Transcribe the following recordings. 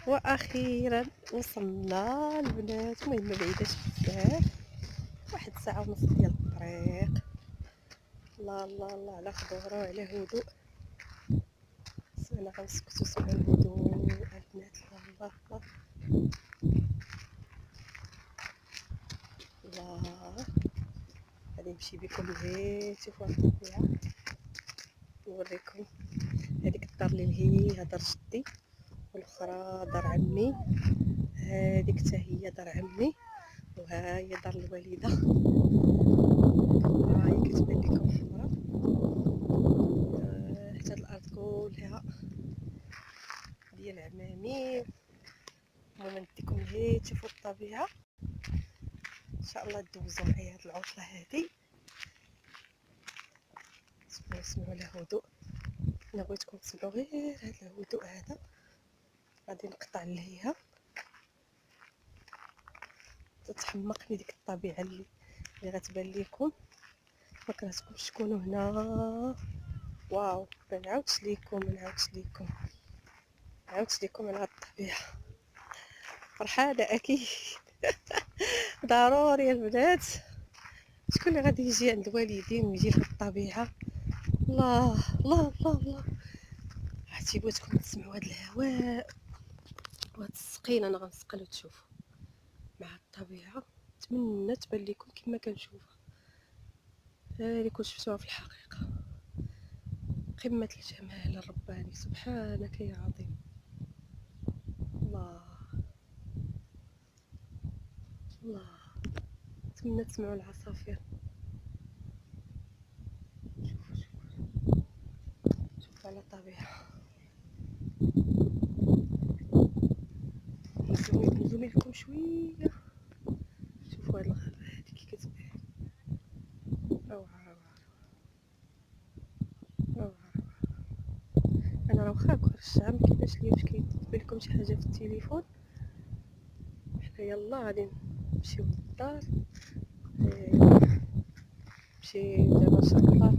واخيرا وصلنا البنات. المهم ما بعيداش بزاف، 1 ساعة ونص ديال الطريق. الله الله الله على خضوره وعلى هدوء. انا غنسكتو سمعوا الهدوء البنات. الله الله الله. غادي نمشي بكم غير شوفوا الطبيعه، نوريكم. هذيك الدار اللي هي دار جدي، والاخرى دار عمي، هذيك حتى هي دار عمي، وها هي دار الوالده. ها هي كتبان لكم حمراء. حتى هاد الارض كلها ديال عمامي. المهم نديكم غير تشوفوا الطبيعه. ان شاء الله دوزوا معايا هاد العطله هادي. اسمعوا الهدوء. انا بغيتكم تسمعوا غير هاد الهدوء هذا. غادي نقطع ليها، تتحمقني ديك الطبيعه اللي غتبان لكم. ما كرهتكمش تكونوا هنا. واو، ما نعاودش لكم على هاد الطبيعه. فرحانه اكيد. ضروري البنات. شكون اللي غادي يجي عند الوالدين ويجي لهاد الطبيعه؟ الله الله الله الله. عرفتي بغيتكم تسمعوا هاد الهواء وهاد السقين. انا غنسقل وتشوفوا مع الطبيعه. نتمنى تبان لكم كما كنشوفها. اللي كنت شفتوها في الحقيقه. قمه الجمال الرباني. سبحانك يا عظيم. الله الله. نتمنى تسمعوا العصافير. شوفوا على الطبيعه. نزومي لكم شويه. شوفوا هاد الغابه واخا كل الشهر مكايناش ليا باش كيتبان لكم شي حاجه في التليفون. حنا يلا غادي نمشيو للدار. نمشي دابا ان شاء الله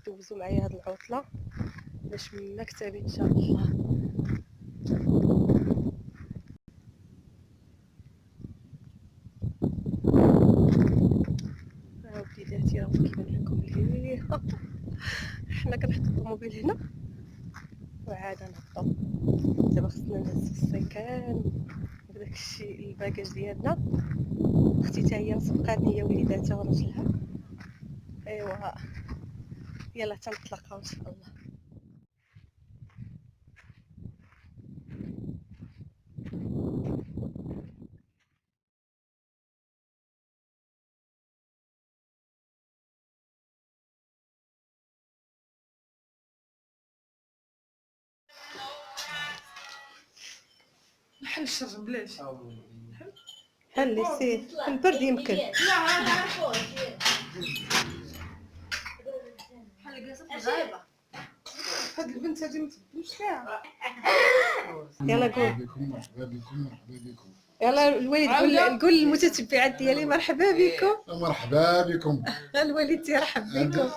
دوزو معايا هاد العطله باش من مكتبي ان شاء الله. وليداتي راهم كيبان لكم ليه حنا كنحطو الطوموبيل هنا وعاد نهبطو. دابا خصنا نهزو السيكان وداك الشيء الباكاج ديالنا. اختي حتى هي سبقاتني هي وليداتها وراجلها. ايوا يلا تنتلاقاو ان شاء الله. نحل الشر بلاش. حلي سير في البرد يمكن. هاد البنت هادي ما تبدلش فيها. يلا قول. مرحبا بكم. يلا الوالد قول للمتتبعات ديالي مرحبا بكم. مرحبا بكم. الوالد يرحب بكم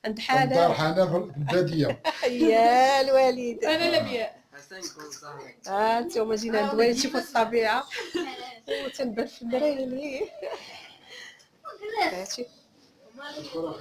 عند دار حنان. حنان في الباديه. يا الوالد. انا لبيا. نتوما جينا عند الوالد شوفوا الطبيعه وتنبان في المرايه ليه. هاتي نتوما